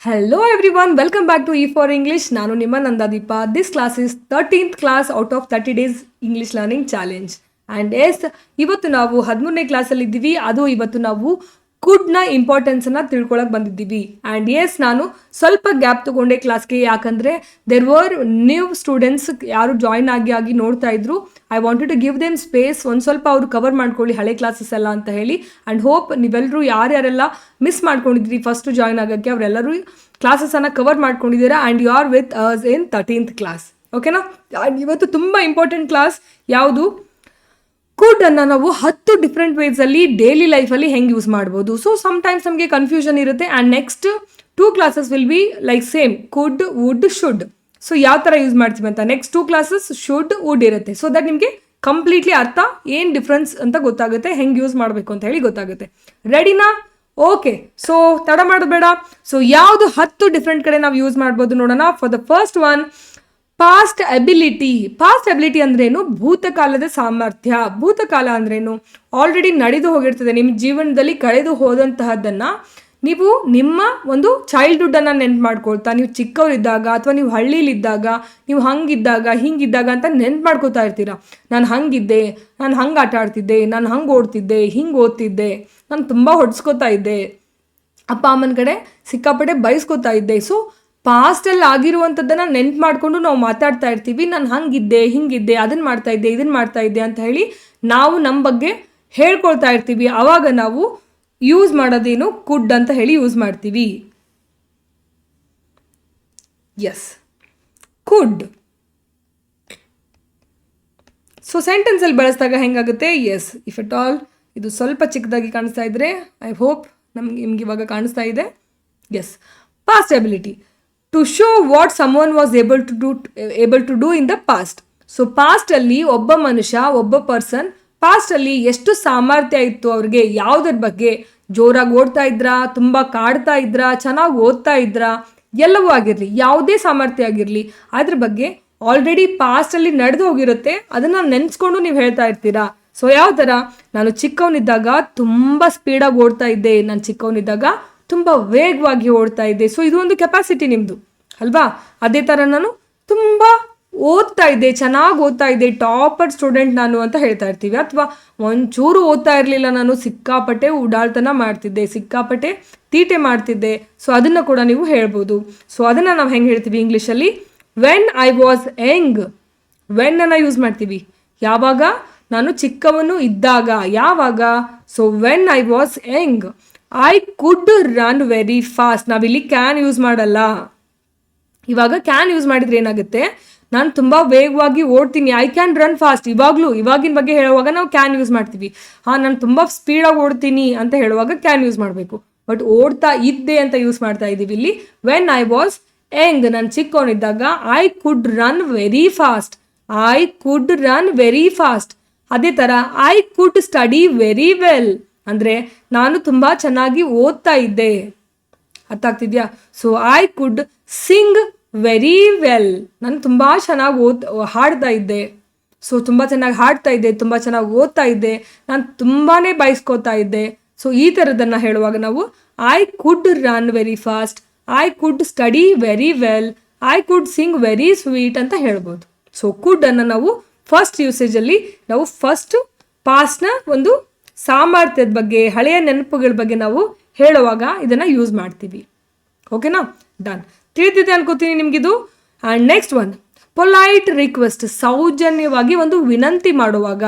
Hello everyone, welcome back to E for English. ನಾನು ನಿಮ್ಮ ನಂದಾದೀಪ. This class is 13th class out of 30 days English learning challenge. And yes, ಇವತ್ತು ನಾವು 13ನೇ ಕ್ಲಾಸಲ್ಲಿ ಇದ್ದೀವಿ. ಅದು ಇವತ್ತು ನಾವು ಕುಡ್ನ ಇಂಪಾರ್ಟೆನ್ಸನ್ನು ತಿಳ್ಕೊಳಕ್ಕೆ ಬಂದಿದ್ದೀವಿ. ಆ್ಯಂಡ್ ಎಸ್, ನಾನು ಸ್ವಲ್ಪ ಗ್ಯಾಪ್ ತೊಗೊಂಡೆ ಕ್ಲಾಸ್ಗೆ, ಯಾಕಂದರೆ ದೆರ್ ವರ್ ನ್ಯೂ ಸ್ಟೂಡೆಂಟ್ಸ್ ಯಾರು ಜಾಯ್ನ್ ಆಗಿ ನೋಡ್ತಾ ಇದ್ರು. I wanted to give them space, ಒಂದು ಸ್ವಲ್ಪ ಅವರು ಕವರ್ ಮಾಡ್ಕೊಳ್ಳಿ ಹಳೆ ಕ್ಲಾಸಸ್ ಎಲ್ಲ ಅಂತ ಹೇಳಿ. ಆ್ಯಂಡ್ ಹೋಪ್ ನೀವೆಲ್ಲರೂ ಯಾರ್ಯಾರೆಲ್ಲ ಮಿಸ್ ಮಾಡ್ಕೊಂಡಿದ್ರಿ ಫಸ್ಟ್ ಜಾಯ್ನ್ ಆಗೋಕ್ಕೆ ಅವರೆಲ್ಲರೂ ಕ್ಲಾಸಸನ್ನು ಕವರ್ ಮಾಡ್ಕೊಂಡಿದ್ದೀರಾ. And you are with us in 13th class. ಓಕೆನಾ? ಆ್ಯಂಡ್ ಇವತ್ತು ತುಂಬ ಇಂಪಾರ್ಟೆಂಟ್ ಕ್ಲಾಸ್. ಯಾವುದು? ಕುಡ್ ಅನ್ನು ನಾವು 10 ಡಿಫ್ರೆಂಟ್ ವೇಸಲ್ಲಿ ಡೈಲಿ ಲೈಫಲ್ಲಿ ಹೆಂಗೆ ಯೂಸ್ ಮಾಡ್ಬೋದು. ಸೊ ಸಮ್ಟೈಮ್ಸ್ ನಮಗೆ ಕನ್ಫ್ಯೂಷನ್ ಇರುತ್ತೆ. And next 2 classes will be like same, could, would, should. So ಯಾವ ಥರ ಯೂಸ್ ಮಾಡ್ತೀವಿ ಅಂತ ನೆಕ್ಸ್ಟ್ 2 ಕ್ಲಾಸಸ್ ಶುಡ್, ವುಡ್ ಇರುತ್ತೆ. ಸೊ ದಟ್ ನಿಮಗೆ ಕಂಪ್ಲೀಟ್ಲಿ ಅರ್ಥ ಏನು ಡಿಫ್ರೆನ್ಸ್ ಅಂತ ಗೊತ್ತಾಗುತ್ತೆ, ಹೆಂಗೆ ಯೂಸ್ ಮಾಡಬೇಕು ಅಂತ ಹೇಳಿ ಗೊತ್ತಾಗುತ್ತೆ. ರೆಡಿನಾ? ಓಕೆ. ಸೊ ತಡ ಮಾಡಬೇಡ. ಸೊ ಯಾವುದು 10 ಡಿಫ್ರೆಂಟ್ ಕಡೆ ನಾವು ಯೂಸ್ ಮಾಡ್ಬೋದು ನೋಡೋಣ. For the first one, past ability. Past ability ಅಂದ್ರೇನು? ಭೂತಕಾಲದ ಸಾಮರ್ಥ್ಯ. ಭೂತಕಾಲ ಅಂದ್ರೇನು? ಆಲ್ರೆಡಿ ನಡೆದು ಹೋಗಿರ್ತದೆ ನಿಮ್ಮ ಜೀವನದಲ್ಲಿ, ಕಳೆದು ಹೋದಂತಹದ್ದನ್ನು ನೀವು ನಿಮ್ಮ ಒಂದು ಚೈಲ್ಡ್ಹುಡ್ಡನ್ನು ನೆನ್ಪು ಮಾಡ್ಕೊಳ್ತಾ, ನೀವು ಚಿಕ್ಕವರಿದ್ದಾಗ ಅಥವಾ ನೀವು ಹಳ್ಳಿಲಿದ್ದಾಗ, ನೀವು ಹಂಗಿದ್ದಾಗ ಹಿಂಗಿದ್ದಾಗ ಅಂತ ನೆನ್ಪು ಮಾಡ್ಕೋತಾ ಇರ್ತೀರ. ನಾನು ಹಂಗಿದ್ದೆ, ನಾನು ಹಂಗೆ ಆಟ ಆಡ್ತಿದ್ದೆ, ನಾನು ಹಂಗೆ ಓಡ್ತಿದ್ದೆ, ಹಿಂಗೆ ಓದ್ತಿದ್ದೆ, ನಾನು ತುಂಬ ಹೊಡ್ಸ್ಕೊತಾ ಇದ್ದೆ, ಅಪ್ಪ ಅಮ್ಮನ ಕಡೆ ಸಿಕ್ಕಾಪಟ್ಟೆ ಬಯಸ್ಕೊತಾ ಇದ್ದೆ. ಸೊ ಪಾಸ್ಟಲ್ಲಿ ಆಗಿರುವಂಥದ್ದನ್ನು ನೆನ್ಪು ಮಾಡಿಕೊಂಡು ನಾವು ಮಾತಾಡ್ತಾ ಇರ್ತೀವಿ. ನಾನು ಹಂಗಿದ್ದೆ, ಹಿಂಗಿದ್ದೆ, ಅದನ್ನು ಮಾಡ್ತಾ ಇದ್ದೆ, ಇದನ್ನು ಮಾಡ್ತಾ ಇದ್ದೆ ಅಂತ ಹೇಳಿ ನಾವು ನಮ್ಮ ಬಗ್ಗೆ ಹೇಳ್ಕೊಳ್ತಾ ಇರ್ತೀವಿ. ಆವಾಗ ನಾವು ಯೂಸ್ ಮಾಡೋದೇನು? ಕುಡ್ ಅಂತ ಹೇಳಿ ಯೂಸ್ ಮಾಡ್ತೀವಿ. ಎಸ್, ಕುಡ್. ಸೊ ಸೆಂಟೆನ್ಸಲ್ಲಿ ಬಳಸಿದಾಗ ಹೆಂಗಾಗುತ್ತೆ? ಎಸ್, ಇಫ್ ಎಟ್ ಆಲ್ ಇದು ಸ್ವಲ್ಪ ಚಿಕ್ಕದಾಗಿ ಕಾಣಿಸ್ತಾ ಇದ್ರೆ, ಐ ಹೋಪ್ ನಿಮ್ಗೆ ಇವಾಗ ಕಾಣಿಸ್ತಾ ಇದೆ. Yes, past ability to show what someone was able to do in the past. So ಪಾಸ್ಟಲ್ಲಿ ಒಬ್ಬ ಮನುಷ್ಯ, ಒಬ್ಬ ಪರ್ಸನ್ ಪಾಸ್ಟಲ್ಲಿ ಎಷ್ಟು ಸಾಮರ್ಥ್ಯ ಇತ್ತು ಅವ್ರಿಗೆ, ಯಾವುದ್ರ ಬಗ್ಗೆ, ಜೋರಾಗಿ ಓಡ್ತಾ ಇದ್ರಾ, ತುಂಬ ಕಾಡ್ತಾ ಇದ್ರಾ, ಚೆನ್ನಾಗಿ ಓದ್ತಾ ಇದ್ರಾ, ಎಲ್ಲವೂ ಆಗಿರಲಿ, ಯಾವುದೇ ಸಾಮರ್ಥ್ಯ ಆಗಿರಲಿ, ಅದ್ರ ಬಗ್ಗೆ ಆಲ್ರೆಡಿ ಪಾಸ್ಟಲ್ಲಿ ನಡೆದು ಹೋಗಿರುತ್ತೆ. ಅದನ್ನು ನೆನೆಸ್ಕೊಂಡು ನೀವು ಹೇಳ್ತಾ ಇರ್ತೀರಾ. ಸೊ ಯಾವ ಥರ? ನಾನು ಚಿಕ್ಕವನಿದ್ದಾಗ ತುಂಬ ಸ್ಪೀಡಾಗಿ ಓಡ್ತಾ ಇದ್ದೆ, ನಾನು ಚಿಕ್ಕವನಿದ್ದಾಗ ತುಂಬ ವೇಗವಾಗಿ ಓಡ್ತಾ ಇದ್ದೆ. ಸೊ ಇದು ಒಂದು ಕೆಪಾಸಿಟಿ ನಿಮ್ಮದು ಅಲ್ವಾ? ಅದೇ ಥರ ನಾನು ತುಂಬ ಓದ್ತಾ ಇದ್ದೆ, ಚೆನ್ನಾಗಿ ಓದ್ತಾ ಇದ್ದೆ, ಟಾಪರ್ ಸ್ಟೂಡೆಂಟ್ ನಾನು ಅಂತ ಹೇಳ್ತಾ ಇರ್ತೀವಿ. ಅಥವಾ ಒಂಚೂರು ಓದ್ತಾ ಇರಲಿಲ್ಲ, ನಾನು ಸಿಕ್ಕಾಪಟ್ಟೆ ಉಡಾಳ್ತನ ಮಾಡ್ತಿದ್ದೆ, ಸಿಕ್ಕಾಪಟ್ಟೆ ತೀಟೆ ಮಾಡ್ತಿದ್ದೆ. ಸೊ ಅದನ್ನು ಕೂಡ ನೀವು ಹೇಳ್ಬೋದು. ಸೊ ಅದನ್ನು ನಾವು ಹೆಂಗೆ ಹೇಳ್ತೀವಿ ಇಂಗ್ಲೀಷಲ್ಲಿ? When I was Young. When ಅನ್ನು ಯೂಸ್ ಮಾಡ್ತೀವಿ. ಯಾವಾಗ? ನಾನು ಚಿಕ್ಕವನು ಇದ್ದಾಗ. ಯಾವಾಗ? So when I was Young I could run very fast. ನಾವಿಲ್ಲಿ ಕ್ಯಾನ್ ಯೂಸ್ ಮಾಡಲ್ಲ. ಇವಾಗ ಕ್ಯಾನ್ ಯೂಸ್ ಮಾಡಿದ್ರೆ ಏನಾಗುತ್ತೆ? ನಾನು ತುಂಬ ವೇಗವಾಗಿ ಓಡ್ತೀನಿ, ಐ ಕ್ಯಾನ್ ರನ್ ಫಾಸ್ಟ್. ಇವಾಗಿನ ಬಗ್ಗೆ ಹೇಳುವಾಗ ನಾವು ಕ್ಯಾನ್ ಯೂಸ್ ಮಾಡ್ತೀವಿ. ನಾನು ತುಂಬ ಸ್ಪೀಡಾಗಿ ಓಡ್ತೀನಿ ಅಂತ ಹೇಳುವಾಗ ಕ್ಯಾನ್ ಯೂಸ್ ಮಾಡಬೇಕು. ಬಟ್ ಓಡ್ತಾ ಇದ್ದೆ ಅಂತ ಯೂಸ್ ಮಾಡ್ತಾ ಇದ್ದೀವಿ ಇಲ್ಲಿ. ವೆನ್ ಐ ವಾಸ್ ಯಂಗ್, ನಾನು ಚಿಕ್ಕವನಿದ್ದಾಗ I could run very fast. I could run very fast. ಅದೇ ಥರ I could study very well ಅಂದರೆ ನಾನು ತುಂಬ ಚೆನ್ನಾಗಿ ಓದ್ತಾ ಇದ್ದೆ. ಅರ್ಥ ಆಗ್ತಿದ್ಯಾ? So I could sing very well. ನಾನು ತುಂಬ ಚೆನ್ನಾಗಿ ಹಾಡ್ತಾ ಇದ್ದೆ. ಸೊ ತುಂಬ ಚೆನ್ನಾಗಿ ಹಾಡ್ತಾ ಇದ್ದೆ, ತುಂಬ ಚೆನ್ನಾಗಿ ಓದ್ತಾ ಇದ್ದೆ, ನಾನು ತುಂಬಾ ಬಯಸ್ಕೋತಾ ಇದ್ದೆ. ಸೊ ಈ ಥರದನ್ನು ಹೇಳುವಾಗ ನಾವು I could run very fast, I could study very well, I could sing very sweet ಅಂತ ಹೇಳ್ಬೋದು. ಸೊ ಕುಡ್ ಅನ್ನು ನಾವು ಫಸ್ಟ್ ಯೂಸೇಜಲ್ಲಿ ನಾವು ಫಸ್ಟ್ ಪಾಸ್ಟ್ನ ಒಂದು ಸಾಮರ್ಥ್ಯದ ಬಗ್ಗೆ, ಹಳೆಯ ನೆನಪುಗಳ ಬಗ್ಗೆ ನಾವು ಹೇಳುವಾಗ ಇದನ್ನು ಯೂಸ್ ಮಾಡ್ತೀವಿ. ಓಕೆನಾ? ಡನ್. ತಿಳಿದಿದೆ ಅನ್ಕೋತೀನಿ ನಿಮಗಿದು. And next one, polite request. ಸೌಜನ್ಯವಾಗಿ ಒಂದು ವಿನಂತಿ ಮಾಡುವಾಗ.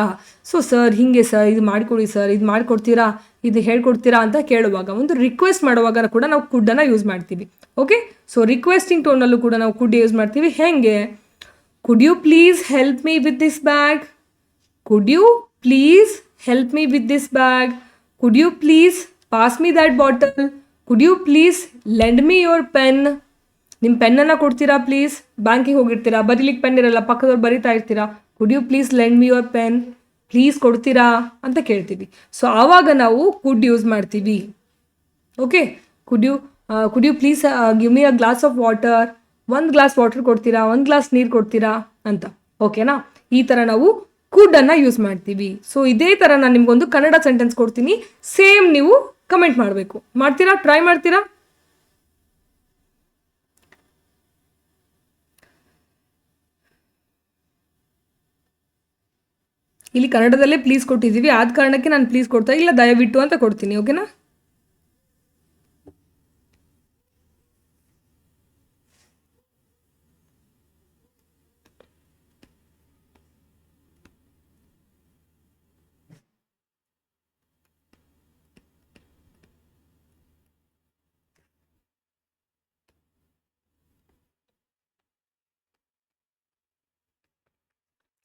ಸೊ ಸರ್ ಹಿಂಗೆ ಸರ್ ಇದು ಮಾಡಿಕೊಡಿ, ಸರ್ ಇದು ಮಾಡಿಕೊಡ್ತೀರಾ, ಇದು ಹೇಳ್ಕೊಡ್ತೀರಾ ಅಂತ ಕೇಳುವಾಗ, ಒಂದು ರಿಕ್ವೆಸ್ಟ್ ಮಾಡುವಾಗ ಕೂಡ ನಾವು ಕುಡ್ಡನ್ನು ಯೂಸ್ ಮಾಡ್ತೀವಿ. ಓಕೆ? ಸೊ ರಿಕ್ವೆಸ್ಟಿಂಗ್ ಟೋನಲ್ಲೂ ಕೂಡ ನಾವು ಕುಡ್ ಯೂಸ್ ಮಾಡ್ತೀವಿ. ಹೇಗೆ? Could you please help me with this bag? Could you please help me with this bag? Could you please pass me that bottle? Could you please lend me your pen? ನಿಮ್ಮ ಪೆನ್ನನ್ನು ಕೊಡ್ತೀರಾ please? ಬ್ಯಾಂಕಿಗೆ ಹೋಗಿರ್ತೀರಾ, ಬರೀಲಿಕ್ಕೆ pen ಇರಲ್ಲ, ಪಕ್ಕದವ್ರು ಬರೀತಾ ಇರ್ತೀರಾ. Could you please lend me your pen? Please ಕೊಡ್ತೀರಾ ಅಂತ ಕೇಳ್ತೀವಿ. ಸೊ ಆವಾಗ ನಾವು ಕುಡ್ ಯೂಸ್ ಮಾಡ್ತೀವಿ. Okay? Could you please give me a glass of water? ಒಂದು ಗ್ಲಾಸ್ ವಾಟರ್ ಕೊಡ್ತೀರಾ, ಒಂದು ಗ್ಲಾಸ್ ನೀರು ಕೊಡ್ತೀರಾ ಅಂತ. ಓಕೆನಾ? ಈ ಥರ ನಾವು ಕುಡ್ ಅನ್ನು ಯೂಸ್ ಮಾಡ್ತೀವಿ. ಸೊ ಇದೇ ಥರ ನಾನು ನಿಮ್ಗೊಂದು ಕನ್ನಡ ಸೆಂಟೆನ್ಸ್ ಕೊಡ್ತೀನಿ, ಸೇಮ್ ನೀವು ಕಮೆಂಟ್ ಮಾಡಬೇಕು. ಮಾಡ್ತೀರಾ? ಟ್ರೈ ಮಾಡ್ತೀರಾ? ಇಲ್ಲಿ ಕನ್ನಡದಲ್ಲೇ ಪ್ಲೀಸ್ ಕೊಟ್ಟಿದ್ದೀವಿ, ಆದ ಕಾರಣಕ್ಕೆ ನಾನು ಪ್ಲೀಸ್ ಕೊಡ್ತಾ ಇಲ್ಲ, ದಯವಿಟ್ಟು ಅಂತ ಕೊಡ್ತೀನಿ. ಓಕೆನಾ?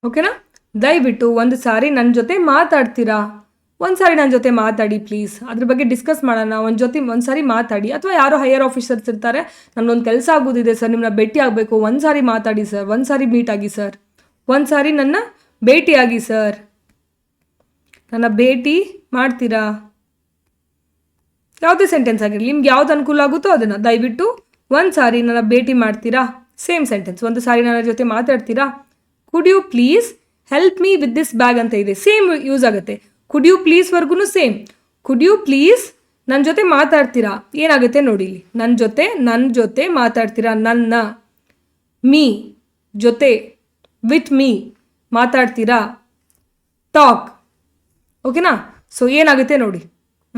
ಓಕೆನಾ? ದಯವಿಟ್ಟು ಒಂದು ಸಾರಿ ನನ್ನ ಜೊತೆ ಮಾತಾಡ್ತೀರಾ? ಒಂದು ಸಾರಿ ನನ್ನ ಜೊತೆ ಮಾತಾಡಿ ಪ್ಲೀಸ್, ಅದ್ರ ಬಗ್ಗೆ ಡಿಸ್ಕಸ್ ಮಾಡೋಣ. ಒಂದು ಸಾರಿ ಮಾತಾಡಿ. ಅಥವಾ ಯಾರೋ ಹೈಯರ್ ಆಫೀಸರ್ಸ್ ಇರ್ತಾರೆ, ನನ್ನೊಂದು ಕೆಲಸ ಆಗೋದಿದೆ ಸರ್, ನಿಮ್ಮನ್ನ ಭೇಟಿ ಆಗಬೇಕು, ಒಂದು ಸಾರಿ ಮಾತಾಡಿ ಸರ್, ಒಂದು ಸಾರಿ ಮೀಟ್ ಆಗಿ ಸರ್, ಒಂದು ಸಾರಿ ನನ್ನ ಭೇಟಿಯಾಗಿ ಸರ್, ನನ್ನ ಭೇಟಿ ಮಾಡ್ತೀರಾ? ಯಾವುದೇ ಸೆಂಟೆನ್ಸ್ ಆಗಿರಲಿ, ನಿಮ್ಗೆ ಯಾವ್ದು ಅನುಕೂಲ ಆಗುತ್ತೋ ಅದನ್ನು. ದಯವಿಟ್ಟು ಒಂದು ಸಾರಿ ನನ್ನ ಭೇಟಿ ಮಾಡ್ತೀರಾ? Same sentence. ಒಂದು ಸಾರಿ ನನ್ನ ಜೊತೆ ಮಾತಾಡ್ತೀರಾ? Could you please help me with this bag ಅಂತ ಇದೆ, ಸೇಮ್ ಯೂಸ್ ಆಗುತ್ತೆ. ಕುಡ್ ಯು ಪ್ಲೀಸ್ವರೆಗೂ ಸೇಮ್. ಕುಡ್ ಯು ಪ್ಲೀಸ್ ನನ್ನ ಜೊತೆ ಮಾತಾಡ್ತೀರಾ? ಏನಾಗುತ್ತೆ ನೋಡಿ ಇಲ್ಲಿ, ನನ್ನ ಜೊತೆ ಮಾತಾಡ್ತೀರಾ, ನನ್ನ, ಮೀ ಜೊತೆ, ವಿತ್ ಮೀ ಮಾತಾಡ್ತೀರಾ, ಟಾಕ್. ಓಕೆನಾ? ಸೊ ಏನಾಗುತ್ತೆ ನೋಡಿ,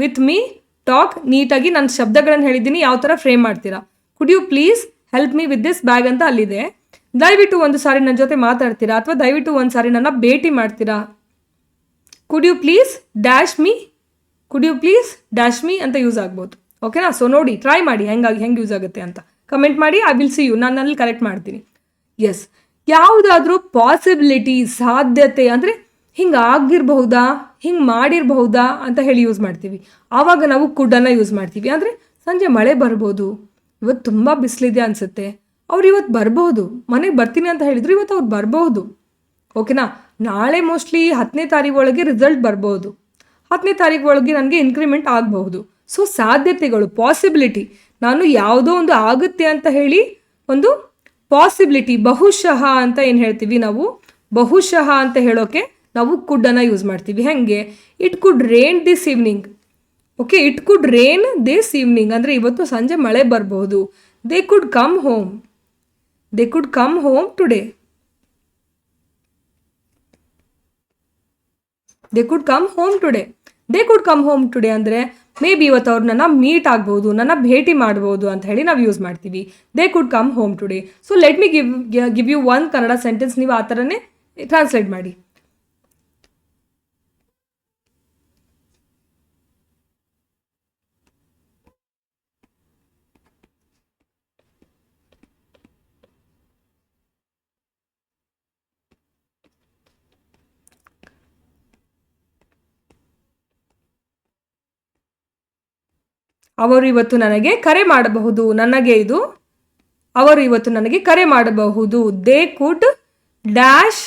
ವಿತ್ ಮೀ ಟಾಕ್. ನೀಟಾಗಿ ನಾನು ಶಬ್ದಗಳನ್ನು ಹೇಳಿದ್ದೀನಿ, ಯಾವ ಥರ ಫ್ರೇಮ್ ಮಾಡ್ತೀರಾ. Could you please help me with this bag ಅಂತ ಅಲ್ಲಿದೆ. ದಯವಿಟ್ಟು ಒಂದು ಸಾರಿ ನನ್ನ ಜೊತೆ ಮಾತಾಡ್ತೀರಾ, ಅಥವಾ ದಯವಿಟ್ಟು ಒಂದು ಸಾರಿ ನನ್ನ ಭೇಟಿ ಮಾಡ್ತೀರಾ. Could you please dash me, could you please dash me ಅಂತ ಯೂಸ್ ಆಗ್ಬೋದು. ಓಕೆನಾ? ಸೊ ನೋಡಿ, ಟ್ರೈ ಮಾಡಿ ಹೆಂಗೆ ಯೂಸ್ ಆಗುತ್ತೆ ಅಂತ ಕಮೆಂಟ್ ಮಾಡಿ. ಐ ವಿಲ್ ಸಿ ಯು, ನಾನು ಅಲ್ಲಿ ಕರೆಕ್ಟ್ ಮಾಡ್ತೀನಿ. ಎಸ್, ಯಾವುದಾದ್ರೂ ಪಾಸಿಬಿಲಿಟಿ, ಸಾಧ್ಯತೆ ಅಂದರೆ ಹಿಂಗೆ ಆಗಿರಬಹುದಾ, ಹಿಂಗೆ ಮಾಡಿರಬಹುದಾ ಅಂತ ಹೇಳಿ ಯೂಸ್ ಮಾಡ್ತೀವಿ. ಆವಾಗ ನಾವು ಕುಡ್ಡನ್ನು ಯೂಸ್ ಮಾಡ್ತೀವಿ. ಅಂದರೆ ಸಂಜೆ ಮಳೆ ಬರ್ಬೋದು, ಇವತ್ತು ತುಂಬ ಬಿಸಿಲಿದೆ ಅನಿಸುತ್ತೆ, ಅವ್ರು ಇವತ್ತು ಬರ್ಬೋದು, ಮನೆಗೆ ಬರ್ತೀನಿ ಅಂತ ಹೇಳಿದ್ರು, ಇವತ್ತು ಅವ್ರು ಬರ್ಬೋದು. ಓಕೆನಾ? ನಾಳೆ ಮೋಸ್ಟ್ಲಿ 10ನೇ ತಾರೀಕು ಒಳಗೆ ರಿಸಲ್ಟ್ ಬರ್ಬೋದು, 10ನೇ ತಾರೀಕು ಒಳಗೆ ನನಗೆ ಇನ್ಕ್ರಿಮೆಂಟ್ ಆಗಬಹುದು. ಸೊ ಸಾಧ್ಯತೆಗಳು, ಪಾಸಿಬಿಲಿಟಿ, ನಾನು ಯಾವುದೋ ಒಂದು ಆಗುತ್ತೆ ಅಂತ ಹೇಳಿ ಒಂದು ಪಾಸಿಬಿಲಿಟಿ, ಬಹುಶಃ ಅಂತ ಏನು ಹೇಳ್ತೀವಿ ನಾವು, ಬಹುಶಃ ಅಂತ ಹೇಳೋಕೆ ನಾವು ಕುಡ್ಡನ್ನು ಯೂಸ್ ಮಾಡ್ತೀವಿ. ಹೆಂಗೆ? It could rain this evening. Okay, it could rain this evening ಅಂದರೆ ಇವತ್ತು ಸಂಜೆ ಮಳೆ ಬರ್ಬೋದು. They could come home, they could come home today, they could come home today. They could come home today ಅಂದರೆ may be ಇವತ್ತು ಅವ್ರು ನನ್ನ meet ಆಗ್ಬೋದು, ನನ್ನ ಭೇಟಿ ಮಾಡ್ಬೋದು ಅಂತ ಹೇಳಿ ನಾವು ಯೂಸ್ ಮಾಡ್ತೀವಿ. They could come home today. So let me give you one Kannada sentence, ನೀವು ಆ ಥರನೇ ಟ್ರಾನ್ಸ್ಲೇಟ್ ಮಾಡಿ. ಅವರು ಇವತ್ತು ನನಗೆ ಕರೆ ಮಾಡಬಹುದು, ನನಗೆ ಇದು, ಅವರು ಇವತ್ತು ನನಗೆ ಕರೆ ಮಾಡಬಹುದು. They could dash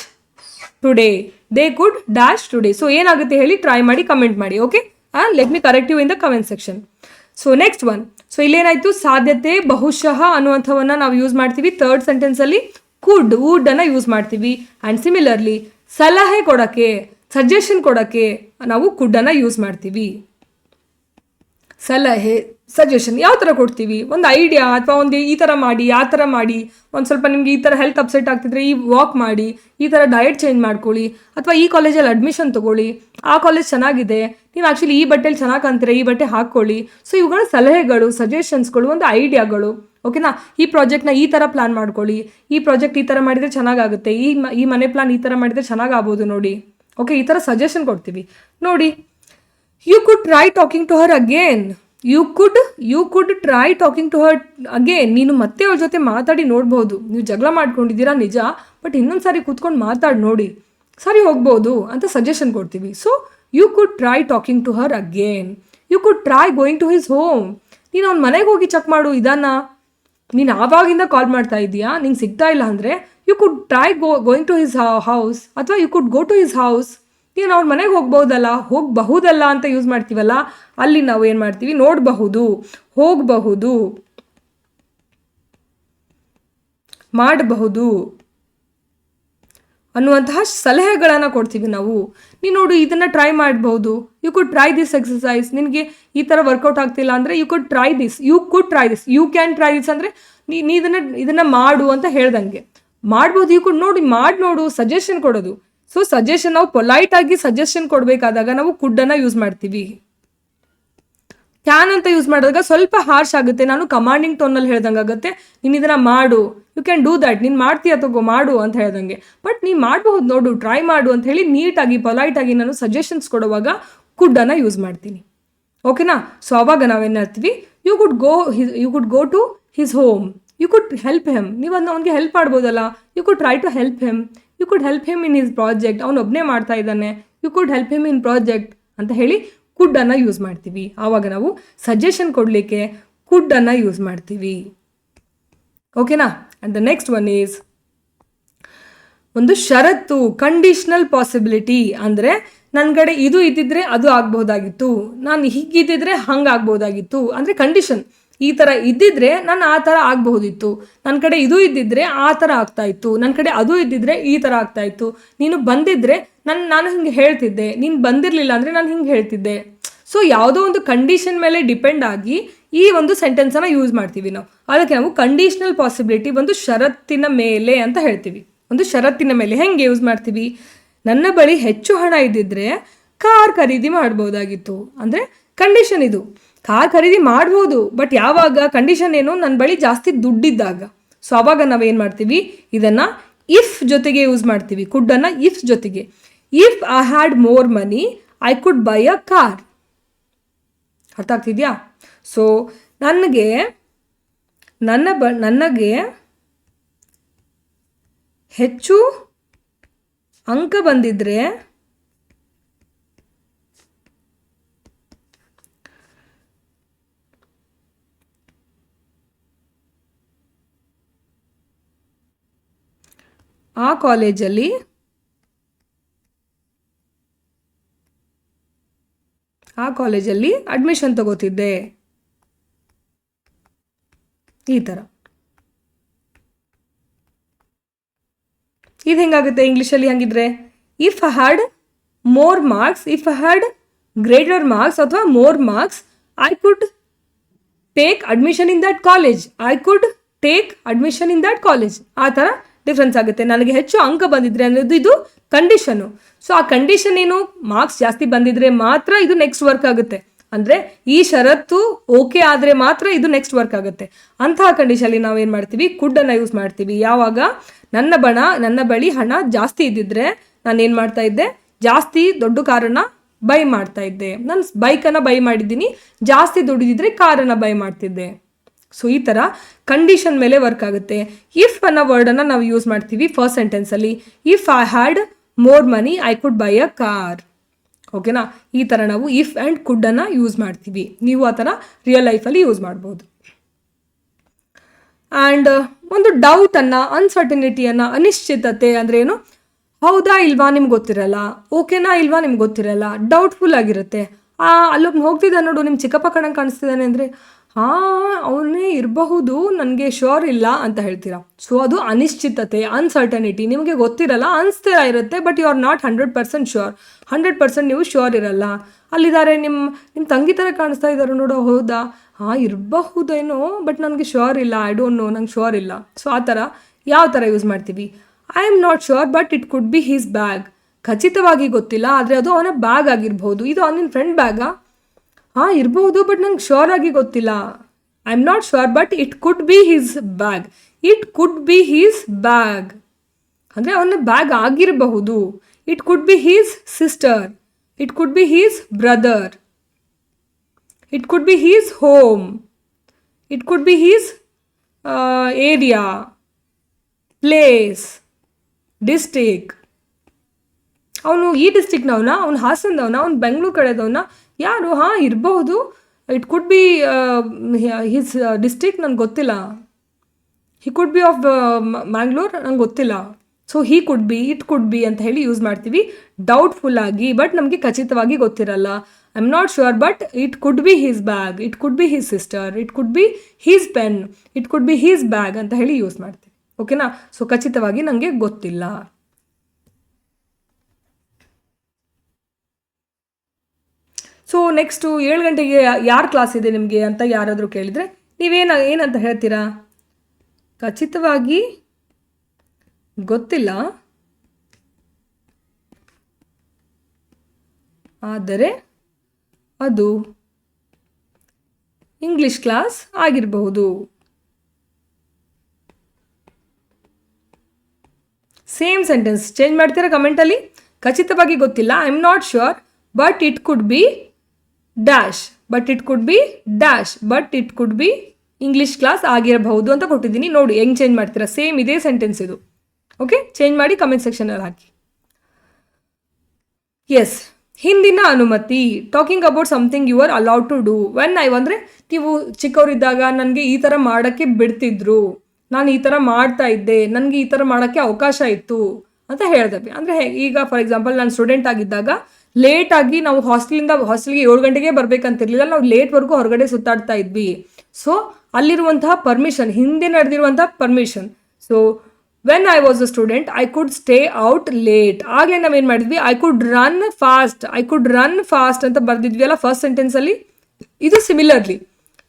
today, they could dash today. So ಏನಾಗುತ್ತೆ ಹೇಳಿ ಟ್ರೈ ಮಾಡಿ, ಕಮೆಂಟ್ ಮಾಡಿ. Okay, let me correct you in the comment section. So next one. So ಇಲ್ಲೇನಾಯಿತು, ಸಾಧ್ಯತೆ, ಬಹುಶಃ ಅನ್ನುವಂಥವನ್ನ ನಾವು ಯೂಸ್ ಮಾಡ್ತೀವಿ. ಥರ್ಡ್ ಸೆಂಟೆನ್ಸಲ್ಲಿ ಕುಡ್, ವುಡ್ ಅನ್ನು ಯೂಸ್ ಮಾಡ್ತೀವಿ. ಆ್ಯಂಡ್ ಸಿಮಿಲರ್ಲಿ ಸಲಹೆ ಕೊಡೋಕ್ಕೆ, ಸಜೆಷನ್ ಕೊಡೋಕ್ಕೆ ನಾವು ಕುಡ್ಡನ್ನು ಯೂಸ್ ಮಾಡ್ತೀವಿ. ಸಲಹೆ, ಸಜೆಷನ್ ಯಾವ ಥರ ಕೊಡ್ತೀವಿ? ಒಂದು ಐಡಿಯಾ, ಅಥವಾ ಒಂದು ಈ ಥರ ಮಾಡಿ, ಆ ಥರ ಮಾಡಿ, ಒಂದು ಸ್ವಲ್ಪ ನಿಮಗೆ ಈ ಥರ ಹೆಲ್ತ್ ಅಪ್ಸೆಟ್ ಆಗ್ತಿದ್ರೆ ಈ ವಾಕ್ ಮಾಡಿ, ಈ ಥರ ಡಯಟ್ ಚೇಂಜ್ ಮಾಡ್ಕೊಳ್ಳಿ, ಅಥವಾ ಈ ಕಾಲೇಜಲ್ಲಿ ಅಡ್ಮಿಷನ್ ತೊಗೊಳ್ಳಿ, ಆ ಕಾಲೇಜ್ ಚೆನ್ನಾಗಿದೆ, ನೀವು ಆ್ಯಕ್ಚುಲಿ ಈ ಬಟ್ಟೆಲಿ ಚೆನ್ನಾಗಿ ಕಾಣ್ತೀರ, ಈ ಬಟ್ಟೆ ಹಾಕ್ಕೊಳ್ಳಿ. ಸೊ ಇವುಗಳ ಸಲಹೆಗಳು, ಸಜೆಷನ್ಸ್ಗಳು, ಒಂದು ಐಡಿಯಾಗಳು. ಓಕೆನಾ? ಈ ಪ್ರಾಜೆಕ್ಟ್ನ ಈ ಥರ ಪ್ಲ್ಯಾನ್ ಮಾಡ್ಕೊಳ್ಳಿ, ಈ ಪ್ರಾಜೆಕ್ಟ್ ಈ ಥರ ಮಾಡಿದರೆ ಚೆನ್ನಾಗಾಗುತ್ತೆ, ಈ ಮನೆ ಪ್ಲಾನ್ ಈ ಥರ ಮಾಡಿದರೆ ಚೆನ್ನಾಗಾಗ್ಬೋದು ನೋಡಿ. ಓಕೆ, ಈ ಥರ ಸಜೆಷನ್ ಕೊಡ್ತೀವಿ ನೋಡಿ. You could try talking to her again. You could try talking to her again. ನೀನು ಮತ್ತೆ ಅವ್ರ ಜೊತೆ ಮಾತಾಡಿ ನೋಡ್ಬೋದು. ನೀವು ಜಗಳ ಮಾಡ್ಕೊಂಡಿದ್ದೀರಾ ನಿಜ, ಬಟ್ ಇನ್ನೊಂದು ಸಾರಿ ಕೂತ್ಕೊಂಡು ಮಾತಾಡಿ ನೋಡಿ, ಸರಿ ಹೋಗ್ಬೋದು ಅಂತ ಸಜೆಷನ್ ಕೊಡ್ತೀವಿ. So you could try talking to her again. You could try going to his home. ನೀನು ಅವ್ನ ಮನೆಗೆ ಹೋಗಿ ಚೆಕ್ ಮಾಡು, ಇದನ್ನು ನೀನು ಆವಾಗಿಂದ ಕಾಲ್ ಮಾಡ್ತಾ ಇದೀಯಾ, ನಿಂಗೆ ಸಿಗ್ತಾ ಇಲ್ಲ ಅಂದರೆ you could try going to his house, ಅಥವಾ you could go to his house. ನೀನು ಅವ್ರ ಮನೆಗೆ ಹೋಗಬಹುದಲ್ಲ ಅಂತ ಯೂಸ್ ಮಾಡ್ತೀವಲ್ಲ, ಅಲ್ಲಿ ನಾವು ಏನು ಮಾಡ್ತೀವಿ, ನೋಡಬಹುದು, ಹೋಗಬಹುದು, ಮಾಡಬಹುದು ಅನ್ನುವಂತಹ ಸಲಹೆಗಳನ್ನು ಕೊಡ್ತೀವಿ ನಾವು. ನೀನು ನೋಡು, ಇದನ್ನು ಟ್ರೈ ಮಾಡಬಹುದು, you could try this exercise. ನಿನಗೆ ಈ ಥರ ವರ್ಕೌಟ್ ಆಗ್ತಿಲ್ಲ ಅಂದರೆ you could try this, you can try this ಅಂದರೆ ಇದನ್ನು ಮಾಡು ಅಂತ ಹೇಳ್ದಂಗೆ ಮಾಡ್ಬೋದು. ಯು ಕುಡ್ ನೋಡಿ, ಮಾಡಿ ನೋಡು, ಸಜೆಷನ್ ಕೊಡೋದು. ಸೊ ಸಜೆಷನ್, ನಾವು ಪೊಲೈಟ್ ಆಗಿ ಸಜೆಷನ್ ಕೊಡಬೇಕಾದಾಗ ನಾವು ಕುಡ್ಡನ್ನು ಯೂಸ್ ಮಾಡ್ತೀವಿ. ಕ್ಯಾನ್ ಅಂತ ಯೂಸ್ ಮಾಡಿದಾಗ ಸ್ವಲ್ಪ ಹಾರ್ಶ್ ಆಗುತ್ತೆ, ನಾನು ಕಮಾಂಡಿಂಗ್ ಟೋನಲ್ಲಿ ಹೇಳ್ದಂಗೆ ಆಗುತ್ತೆ. ನೀನು ಇದನ್ನು ಮಾಡು, ಯು ಕ್ಯಾನ್ ಡೂ ದ್ಯಾಟ್, ನೀನು ಮಾಡ್ತೀಯ ತಗೋ ಮಾಡು ಅಂತ ಹೇಳ್ದಂಗೆ. ಬಟ್ ನೀನು ಮಾಡಬಹುದು ನೋಡು, ಟ್ರೈ ಮಾಡು ಅಂತ ಹೇಳಿ ನೀಟಾಗಿ ಪೊಲೈಟಾಗಿ ನಾನು ಸಜೆಷನ್ಸ್ ಕೊಡುವಾಗ ಕುಡ್ಡನ್ನು ಯೂಸ್ ಮಾಡ್ತೀನಿ. ಓಕೆನಾ? ಸೊ ಅವಾಗ ನಾವೇನು ಹೇಳ್ತೀವಿ, you could go to his home, you could help him, ನೀವು ಅದನ್ನ ಅವ್ನಿಗೆ ಹೆಲ್ಪ್ ಮಾಡ್ಬೋದಲ್ಲ, you could try to help him, you could help him in his project, ಅವನು ಒಬ್ಬನೇ ಮಾಡ್ತಾ ಇದ್ದಾನೆ, you could help him in project ಅಂತ ಹೇಳಿ ಕುಡ್ಡನ್ನು ಯೂಸ್ ಮಾಡ್ತೀವಿ. ಆವಾಗ ನಾವು ಸಜೆಷನ್ ಕೊಡಲಿಕ್ಕೆ ಕುಡ್ಡನ್ನು ಯೂಸ್ ಮಾಡ್ತೀವಿ. ಓಕೆನಾ? And the next one is ಒಂದು ಷರತ್ತು, ಕಂಡೀಷ್ನಲ್ ಪಾಸಿಬಿಲಿಟಿ. ಅಂದರೆ ನನ್ನ ಕಡೆ ಇದು ಇದ್ದಿದ್ರೆ ಅದು ಆಗ್ಬೋದಾಗಿತ್ತು, ನಾನು ಹೀಗಿದ್ದಿದ್ರೆ ಹಂಗೆ ಆಗ್ಬೋದಾಗಿತ್ತು. ಅಂದರೆ ಕಂಡೀಷನ್, ಈ ಥರ ಇದ್ದಿದ್ರೆ ನಾನು ಆ ಥರ ಆಗಬಹುದಿತ್ತು, ನನ್ನ ಕಡೆ ಇದು ಇದ್ದಿದ್ರೆ ಆ ಥರ ಆಗ್ತಾಯಿತ್ತು, ನನ್ನ ಕಡೆ ಅದು ಇದ್ದಿದ್ರೆ ಈ ಥರ ಆಗ್ತಾಯಿತ್ತು, ನೀನು ಬಂದಿದ್ದರೆ ನಾನು ಹಿಂಗೆ ಹೇಳ್ತಿದ್ದೆ, ನೀನು ಬಂದಿರಲಿಲ್ಲ ಅಂದರೆ ನಾನು ಹಿಂಗೆ ಹೇಳ್ತಿದ್ದೆ. ಸೊ ಯಾವುದೋ ಒಂದು ಕಂಡೀಷನ್ ಮೇಲೆ ಡಿಪೆಂಡ್ ಆಗಿ ಈ ಒಂದು ಸೆಂಟೆನ್ಸನ್ನು ಯೂಸ್ ಮಾಡ್ತೀವಿ ನಾವು. ಅದಕ್ಕೆ ನಾವು ಕಂಡೀಷ್ನಲ್ ಪಾಸಿಬಿಲಿಟಿ ಒಂದು ಷರತ್ತಿನ ಮೇಲೆ ಅಂತ ಹೇಳ್ತೀವಿ. ಒಂದು ಷರತ್ತಿನ ಮೇಲೆ ಹೆಂಗೆ ಯೂಸ್ ಮಾಡ್ತೀವಿ? ನನ್ನ ಬಳಿ ಹೆಚ್ಚು ಹಣ ಇದ್ದಿದ್ರೆ ಕಾರ್ ಖರೀದಿ ಮಾಡ್ಬೋದಾಗಿತ್ತು. ಅಂದರೆ ಕಂಡೀಷನ್ ಇದು, ಕಾರ್ ಖರೀದಿ ಮಾಡ್ಬೋದು, ಬಟ್ ಯಾವಾಗ? ಕಂಡೀಷನ್ ಏನು? ನನ್ನ ಬಳಿ ಜಾಸ್ತಿ ದುಡ್ಡಿದ್ದಾಗ. ಸೊ ಆವಾಗ ನಾವೇನು ಮಾಡ್ತೀವಿ? ಇದನ್ನು ಇಫ್ ಜೊತೆಗೆ ಯೂಸ್ ಮಾಡ್ತೀವಿ. ಕುಡ್ಡನ್ನು ಇಫ್ ಜೊತೆಗೆ. If I had more money I could buy a car. ಅರ್ಥ ಆಗ್ತಿದೆಯಾ? ಸೊ ನನಗೆ ಹೆಚ್ಚು ಅಂಕ ಬಂದಿದ್ರೆ ಆ ಕಾಲೇಜಲ್ಲಿ ಅಡ್ಮಿಷನ್ ತಗೋತಿದ್ದೆ. ಈ ಥರ. ಇದು ಹೆಂಗಾಗುತ್ತೆ ಇಂಗ್ಲೀಷಲ್ಲಿ? ಹಂಗಿದ್ರೆ if I had more marks, if I had greater marks ಅಥವಾ more marks, I could take admission in that college, ಆ ಥರ ಡಿಫ್ರೆನ್ಸ್ ಆಗುತ್ತೆ. ನನಗೆ ಹೆಚ್ಚು ಅಂಕ ಬಂದಿದ್ರೆ ಅನ್ನೋದು ಇದು ಕಂಡೀಷನು. ಸೊ ಆ ಕಂಡೀಷನ್ ಏನು? ಮಾರ್ಕ್ಸ್ ಜಾಸ್ತಿ ಬಂದಿದ್ರೆ ಮಾತ್ರ ಇದು ನೆಕ್ಸ್ಟ್ ವರ್ಕ್ ಆಗುತ್ತೆ. ಅಂದರೆ ಈ ಷರತ್ತು ಓಕೆ ಆದರೆ ಮಾತ್ರ ಇದು ನೆಕ್ಸ್ಟ್ ವರ್ಕ್ ಆಗುತ್ತೆ. ಅಂತಹ ಕಂಡೀಷನಲ್ಲಿ ನಾವೇನು ಮಾಡ್ತೀವಿ? ಕುಡ್ಡನ್ನು ಯೂಸ್ ಮಾಡ್ತೀವಿ. ಯಾವಾಗ? ನನ್ನ ಬಳಿ ಹಣ ಜಾಸ್ತಿ ಇದ್ದಿದ್ರೆ ನಾನು ಏನು ಮಾಡ್ತಾ ಇದ್ದೆ? ಜಾಸ್ತಿ ದೊಡ್ಡ ಕಾರನ್ನು ಬೈ ಮಾಡ್ತಾ ಇದ್ದೆ. ನಾನು ಬೈಕನ್ನು ಬೈ ಮಾಡಿದ್ದೀನಿ, ಜಾಸ್ತಿ ದುಡ್ಡಿದ್ರೆ ಕಾರನ್ನು ಬೈ ಮಾಡ್ತಿದ್ದೆ. ಸೊ ಈ ಥರ ಕಂಡೀಷನ್ ಮೇಲೆ ವರ್ಕ್ ಆಗುತ್ತೆ. ಇಫ್ ಅನ್ನೋ ವರ್ಡನ್ನು ನಾವು ಯೂಸ್ ಮಾಡ್ತೀವಿ ಫಸ್ಟ್ ಸೆಂಟೆನ್ಸಲ್ಲಿ. If I had more money I could buy a car. ಓಕೆನಾ? ಈ ಥರ ನಾವು ಇಫ್ ಆ್ಯಂಡ್ ಕುಡ್ಡನ್ನು ಯೂಸ್ ಮಾಡ್ತೀವಿ. ನೀವು ಆ ಥರ ರಿಯಲ್ ಲೈಫಲ್ಲಿ ಯೂಸ್ ಮಾಡ್ಬೋದು. ಆ್ಯಂಡ್ ಒಂದು ಡೌಟನ್ನು, ಅನ್ಸರ್ಟನಿಟಿಯನ್ನು, ಅನಿಶ್ಚಿತತೆ ಅಂದರೆ ಏನು? ಹೌದಾ ಇಲ್ವಾ ನಿಮ್ಗೆ ಗೊತ್ತಿರಲ್ಲ, ಓಕೆನಾ ಇಲ್ವಾ ನಿಮ್ಗೆ ಗೊತ್ತಿರಲ್ಲ, ಡೌಟ್ಫುಲ್ ಆಗಿರುತ್ತೆ. ಅಲ್ಲೊಬ್ಬನು ಹೋಗ್ತಿದ್ದ ನೋಡು, ನಿಮ್ಮ ಚಿಕ್ಕಪ್ಪ ಕಣಂಗೆ ಕಾಣಿಸ್ತಿದ್ದಾನೆ ಅಂದರೆ ಅವನೇ ಇರಬಹುದು, ನನಗೆ ಶ್ಯೂರ್ ಇಲ್ಲ ಅಂತ ಹೇಳ್ತೀರಾ. ಸೊ ಅದು ಅನಿಶ್ಚಿತತೆ, ಅನ್ಸರ್ಟನಿಟಿ. ನಿಮಗೆ ಗೊತ್ತಿರಲ್ಲ, ಅನಿಸ್ತಾ ಇರುತ್ತೆ, but you are not 100% sure. 100% ನೀವು ಶ್ಯೂರ್ ಇರಲ್ಲ. ಅಲ್ಲಿದ್ದಾರೆ ನಿಮ್ಮ ತಂಗಿ ಥರ ಕಾಣಿಸ್ತಾ ಇದ್ದಾರೆ ನೋಡು, ಹೌದಾ? ಇರಬಹುದೇನೋ, ಬಟ್ ನನಗೆ ಶ್ಯೂರ್ ಇಲ್ಲ, ಐ ಡೋಂಟ್ ನೋ, ನಂಗೆ ಶ್ಯೂರ್ ಇಲ್ಲ. ಸೊ ಆ ಥರ ಯಾವ ಥರ ಯೂಸ್ ಮಾಡ್ತೀವಿ? I am not sure but it could be his bag. ಖಚಿತವಾಗಿ ಗೊತ್ತಿಲ್ಲ, ಆದರೆ ಅದು ಅವನ ಬ್ಯಾಗ್ ಆಗಿರ್ಬೋದು. ಇದು ಅವನ ಫ್ರೆಂಡ್ ಬ್ಯಾಗಾ? ಇರ್ಬೋದು, ಬಟ್ ನಂಗೆ ಶ್ಯೂರ್ ಆಗಿ ಗೊತ್ತಿಲ್ಲ. I am not sure but it could be his bag. ಅಂದರೆ ಅವನ ಬ್ಯಾಗ್ ಆಗಿರಬಹುದು. It could be his sister, it could be his brother, it could be his home, it could be his area, place, district. ಅವನು ಈ ಡಿಸ್ಟ್ರಿಕ್ಟ್ನವನ, ಅವನು ಹಾಸನದವನ, ಅವನು ಬೆಂಗಳೂರು ಕಡೆದವನ, ಯಾರು? ಇರಬಹುದು. It could B his district, ನನಗೆ ಗೊತ್ತಿಲ್ಲ. ಹಿ ಕುಡ್ ಬಿ ಆಫ್ ಮ್ಯಾಂಗ್ಳೂರ್, ನಂಗೆ ಗೊತ್ತಿಲ್ಲ. So he could be, it could B ಅಂತ ಹೇಳಿ ಯೂಸ್ ಮಾಡ್ತೀವಿ ಡೌಟ್ಫುಲ್ ಆಗಿ, ಬಟ್ ನಮಗೆ ಖಚಿತವಾಗಿ ಗೊತ್ತಿರಲ್ಲ. I am not sure but it could be his bag, it could be his sister, it could be his pen, it could be his bag ಅಂತ ಹೇಳಿ use ಮಾಡ್ತೀವಿ. ಓಕೆನಾ? ಸೊ ಖಚಿತವಾಗಿ ನನಗೆ ಗೊತ್ತಿಲ್ಲ. ಸೊ ನೆಕ್ಸ್ಟು 7 ಗಂಟೆಗೆ ಯಾರು ಕ್ಲಾಸ್ ಇದೆ ನಿಮಗೆ ಅಂತ ಯಾರಾದರೂ ಕೇಳಿದರೆ ಏನಂತ ಹೇಳ್ತೀರಾ? ಖಚಿತವಾಗಿ ಗೊತ್ತಿಲ್ಲ, ಆದರೆ ಅದು ಇಂಗ್ಲಿಷ್ ಕ್ಲಾಸ್ ಆಗಿರಬಹುದು. ಸೇಮ್ ಸೆಂಟೆನ್ಸ್ ಚೇಂಜ್ ಮಾಡ್ತೀರಾ ಕಮೆಂಟಲ್ಲಿ? ಖಚಿತವಾಗಿ ಗೊತ್ತಿಲ್ಲ, I am not sure, but it could be dash, but it could be dash, but it could B English class ಆಗಿರಬಹುದು ಅಂತ ಕೊಟ್ಟಿದ್ದೀನಿ. ನೋಡಿ ಹೆಂಗೆ ಚೇಂಜ್ ಮಾಡ್ತೀರಾ, ಸೇಮ್ ಇದೇ ಸೆಂಟೆನ್ಸ್ ಇದು. ಓಕೆ, ಚೇಂಜ್ ಮಾಡಿ ಕಮೆಂಟ್ ಸೆಕ್ಷನಲ್ಲಿ ಹಾಕಿ. ಎಸ್, ಹಿಂದಿನ ಅನುಮತಿ, talking about something you are allowed to do when ಅಂದರೆ ನೀವು ಚಿಕ್ಕವರಿದ್ದಾಗ ನನಗೆ ಈ ಥರ ಮಾಡೋಕ್ಕೆ ಬಿಡ್ತಿದ್ರು, ನಾನು ಈ ಥರ ಮಾಡ್ತಾ ಇದ್ದೆ, ನನಗೆ ಈ ಥರ ಮಾಡೋಕ್ಕೆ ಅವಕಾಶ ಇತ್ತು ಅಂತ ಹೇಳ್ತೇವೆ. ಅಂದರೆ ಈಗ ಫಾರ್ ಎಕ್ಸಾಂಪಲ್ ನಾನು ಸ್ಟೂಡೆಂಟ್ ಆಗಿದ್ದಾಗ ಲೇಟಾಗಿ ನಾವು ಹಾಸ್ಟೆಲ್ಗೆ 7 ಗಂಟೆಗೆ ಬರಬೇಕಂತಿರ್ಲಿಲ್ಲ, ನಾವು ಲೇಟ್ವರೆಗೂ ಹೊರಗಡೆ ಸುತ್ತಾಡ್ತಾ ಇದ್ವಿ. ಸೊ ಅಲ್ಲಿರುವಂತಹ ಪರ್ಮಿಷನ್, ಹಿಂದೆ ನಡೆದಿರುವಂತಹ permission. So when I was a student I could stay out late. ಆಗಲೇ ನಾವೇನು ಮಾಡಿದ್ವಿ, ಐ ಕುಡ್ ರನ್ ಫಾಸ್ಟ್ ಅಂತ ಬರೆದಿದ್ವಿ ಅಲ್ಲ ಫಸ್ಟ್ ಸೆಂಟೆನ್ಸಲ್ಲಿ. ಇದು ಸಿಮಿಲರ್ಲಿ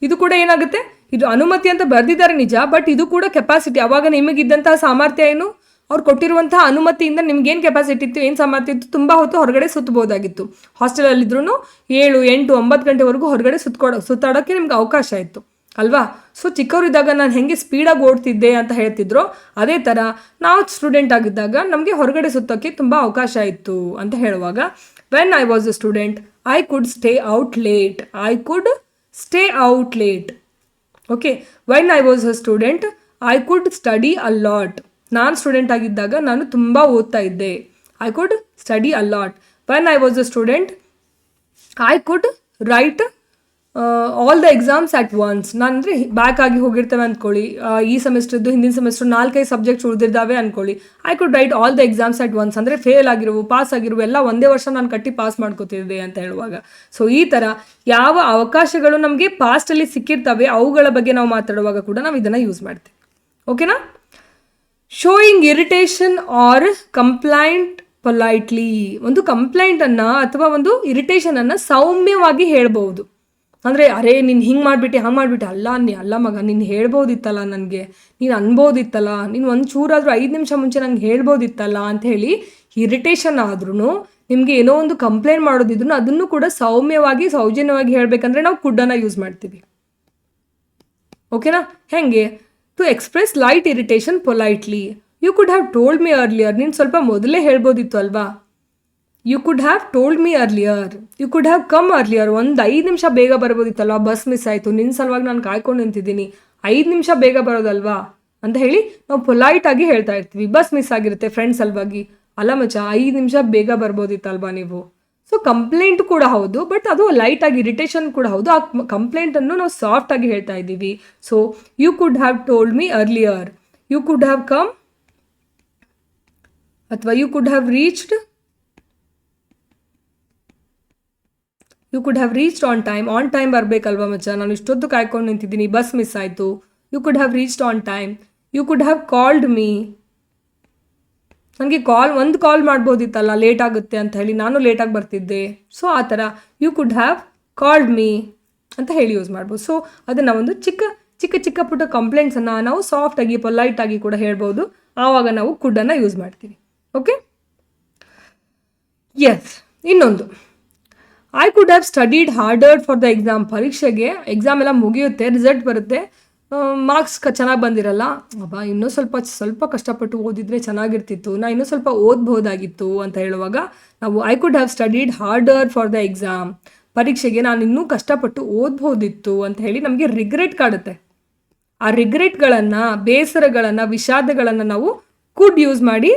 ಇದು ಕೂಡ ಏನಾಗುತ್ತೆ, ಇದು ಅನುಮತಿ ಅಂತ ಬರೆದಿದ್ದಾರೆ ನಿಜ, ಬಟ್ ಇದು ಕೂಡ ಕೆಪಾಸಿಟಿ. ಅವಾಗ ನಿಮಗಿದ್ದಂತಹ ಸಾಮರ್ಥ್ಯ ಏನು, ಅವ್ರು ಕೊಟ್ಟಿರುವಂತಹ ಅನುಮತಿಯಿಂದ ನಿಮ್ಗೇನು ಕೆಪಾಸಿಟಿ ಇತ್ತು, ಏನು ಸಾಮರ್ಥ್ಯ ಇತ್ತು, ತುಂಬ ಹೊತ್ತು ಹೊರಗಡೆ ಸುತ್ತಬೋದಾಗಿತ್ತು. ಹಾಸ್ಟೆಲಲ್ಲಿದ್ರೂ 7, 8, 9 ಗಂಟೆವರೆಗೂ ಹೊರಗಡೆ ಸುತ್ತಾಡೋಕ್ಕೆ ನಿಮ್ಗೆ ಅವಕಾಶ ಇತ್ತು ಅಲ್ವಾ. ಸೊ ಚಿಕ್ಕವರಿದ್ದಾಗ ನಾನು ಹೆಂಗೆ ಸ್ಪೀಡಾಗಿ ಓಡ್ತಿದ್ದೆ ಅಂತ ಹೇಳ್ತಿದ್ರು, ಅದೇ ಥರ ನಾವು ಸ್ಟೂಡೆಂಟ್ ಆಗಿದ್ದಾಗ ನಮಗೆ ಹೊರಗಡೆ ಸುತ್ತೋಕ್ಕೆ ತುಂಬ ಅವಕಾಶ ಇತ್ತು ಅಂತ ಹೇಳುವಾಗ when I was a student I could stay out late, I could stay out late. Okay, when I was a student I could study a lot. ನಾನು ಸ್ಟೂಡೆಂಟ್ ಆಗಿದ್ದಾಗ ನಾನು ತುಂಬ ಓದ್ತಾ ಇದ್ದೆ, I could study a lot. When I was a student I could right all the exams at once. ನಾನು ಅಂದರೆ back ಆಗಿ ಹೋಗಿರ್ತೇವೆ ಅಂದ್ಕೊಳ್ಳಿ, ಈ ಸೆಮಿಸ್ಟ್ರದ್ದು ಹಿಂದಿನ ಸೆಮಿಸ್ಟ್ರು 4-5 ಸಬ್ಜೆಕ್ಟ್ಸ್ ಉಳಿದಿದ್ದಾವೆ ಅಂದ್ಕೊಳ್ಳಿ, I could right all the exams at once. ಅಂದರೆ ಫೇಲ್ ಆಗಿರುವ ಪಾಸ್ ಆಗಿರುವ ಎಲ್ಲ ಒಂದೇ ವರ್ಷ ನಾನು ಕಟ್ಟಿ ಪಾಸ್ ಮಾಡ್ಕೋತಿದ್ದೆ ಅಂತ ಹೇಳುವಾಗ. ಸೊ ಈ ಥರ ಯಾವ ಅವಕಾಶಗಳು ನಮಗೆ ಪಾಸ್ಟಲ್ಲಿ ಸಿಕ್ಕಿರ್ತವೆ ಅವುಗಳ ಬಗ್ಗೆ ನಾವು ಮಾತಾಡುವಾಗ ಕೂಡ ನಾವು ಇದನ್ನು ಯೂಸ್ ಮಾಡ್ತೀವಿ. ಓಕೆನಾ? Showing irritation or complaint politely. ಒಂದು ಕಂಪ್ಲೈಂಟನ್ನು ಅಥವಾ ಒಂದು ಇರಿಟೇಷನನ್ನು ಸೌಮ್ಯವಾಗಿ ಹೇಳ್ಬೋದು. ಅಂದರೆ ಅರೇ ನೀನು ಹಿಂಗೆ ಮಾಡಿಬಿಟ್ಟೆ ಹಂಗೆ ಮಾಡಿಬಿಟ್ಟೆ, ಅಲ್ಲ ಮಗ ನೀನು ಹೇಳ್ಬೋದಿತ್ತಲ್ಲ, ನನಗೆ ನೀನು ಅನ್ಬೋದಿತ್ತಲ್ಲ, ನೀನು ಒಂದು ಚೂರಾದರೂ 5 ನಿಮಿಷ ಮುಂಚೆ ನಂಗೆ ಹೇಳ್ಬೋದಿತ್ತಲ್ಲ ಅಂತ ಹೇಳಿ ಇರಿಟೇಷನ್ ಆದ್ರೂ ನಿಮಗೆ ಏನೋ ಒಂದು ಕಂಪ್ಲೇಂಟ್ ಮಾಡೋದಿದ್ರು ಅದನ್ನು ಕೂಡ ಸೌಮ್ಯವಾಗಿ ಸೌಜನ್ಯವಾಗಿ ಹೇಳಬೇಕಂದ್ರೆ ನಾವು ಕುಡ್ಡನ್ನು ಯೂಸ್ ಮಾಡ್ತೀವಿ. ಓಕೆನಾ? ಹೆಂಗೆ? To express light irritation politely. You could have told me earlier. ನೀನು ಸ್ವಲ್ಪ ಮೊದಲೇ ಹೇಳ್ಬೋದಿತ್ತು ಅಲ್ವಾ. You could have told me earlier, you could have come earlier. ಒಂದು 5 ನಿಮಿಷ ಬೇಗ ಬರ್ಬೋದಿತ್ತಲ್ವ, ಬಸ್ ಮಿಸ್ ಆಯಿತು, ನಿನ್ನ ಸಲುವಾಗಿ ನಾನು ಕಾಯ್ಕೊಂಡು ನಿಂತಿದ್ದೀನಿ, 5 ನಿಮಿಷ ಬೇಗ ಬರೋದಲ್ವಾ ಅಂತ ಹೇಳಿ ನಾವು ಪೊಲೈಟಾಗಿ ಹೇಳ್ತಾ ಇರ್ತೀವಿ. ಬಸ್ ಮಿಸ್ ಆಗಿರುತ್ತೆ ಫ್ರೆಂಡ್ಸ್ ಸಲುವಾಗಿ, ಅಲ್ಲ ಮಚ್ಚ 5 ನಿಮಿಷ ಬೇಗ ಬರ್ಬೋದಿತ್ತಲ್ವಾ ನೀವು. ಸೊ ಕಂಪ್ಲೇಂಟ್ ಕೂಡ ಹೌದು, ಬಟ್ ಅದು ಲೈಟಾಗಿ ಇರಿಟೇಷನ್ ಕೂಡ ಹೌದು. ಆ ಕಂಪ್ಲೇಂಟನ್ನು ನಾವು ಸಾಫ್ಟಾಗಿ ಹೇಳ್ತಾ ಇದ್ದೀವಿ. So you could have told me earlier, you could have come ಅಥವಾ you could have reached, you could have reached on time. On time ಬರಬೇಕಲ್ವಾ ಮಚ್ಚ, ನಾನು ಇಷ್ಟೊತ್ತು ಕಾಯ್ಕೊಂಡು ನಿಂತಿದ್ದೀನಿ, ಬಸ್ ಮಿಸ್ ಆಯಿತು. You could have reached on time. You could have called me. ನನಗೆ ಒಂದು ಕಾಲ್ ಮಾಡ್ಬೋದಿತ್ತಲ್ಲ, ಲೇಟ್ ಆಗುತ್ತೆ ಅಂತ ಹೇಳಿ, ನಾನು ಲೇಟಾಗಿ ಬರ್ತಿದ್ದೆ. ಸೊ ಆ ಥರ you could have called me ಅಂತ ಹೇಳಿ ಯೂಸ್ ಮಾಡ್ಬೋದು. ಸೊ ಅದನ್ನು ಒಂದು ಚಿಕ್ಕ ಪುಟ್ಟ ಕಂಪ್ಲೇಂಟ್ಸನ್ನು ನಾವು ಸಾಫ್ಟಾಗಿ ಪೊಲೈಟಾಗಿ ಕೂಡ ಹೇಳ್ಬೋದು. ಆವಾಗ ನಾವು ಕುಡ್ಡನ್ನು ಯೂಸ್ ಮಾಡ್ತೀವಿ. Okay, yes. ಇನ್ನೊಂದು, I could have studied harder for the exam. ಪರೀಕ್ಷೆಗೆ ಎಕ್ಸಾಮ್ ಎಲ್ಲ ಮುಗಿಯುತ್ತೆ, ರಿಸಲ್ಟ್ ಬರುತ್ತೆ, ಮಾರ್ಕ್ಸ್ ಚೆನ್ನಾಗಿ ಬಂದಿರಲ್ಲ, ಅಬ್ಬಾ ಇನ್ನೂ ಸ್ವಲ್ಪ ಕಷ್ಟಪಟ್ಟು ಓದಿದರೆ ಚೆನ್ನಾಗಿರ್ತಿತ್ತು, ನಾ ಇನ್ನೂ ಸ್ವಲ್ಪ ಓದ್ಬೋದಾಗಿತ್ತು ಅಂತ ಹೇಳುವಾಗ ನಾವು I could have studied harder for the exam. ಪರೀಕ್ಷೆಗೆ ನಾನು ಇನ್ನೂ ಕಷ್ಟಪಟ್ಟು ಓದ್ಬೋದಿತ್ತು ಅಂತ ಹೇಳಿ ನಮಗೆ ರಿಗ್ರೆಟ್ ಕಾಡುತ್ತೆ. ಆ ರಿಗ್ರೆಟ್ಗಳನ್ನು, ಬೇಸರಗಳನ್ನು, ವಿಷಾದಗಳನ್ನು ನಾವು ಕುಡ್ ಯೂಸ್ ಮಾಡಿ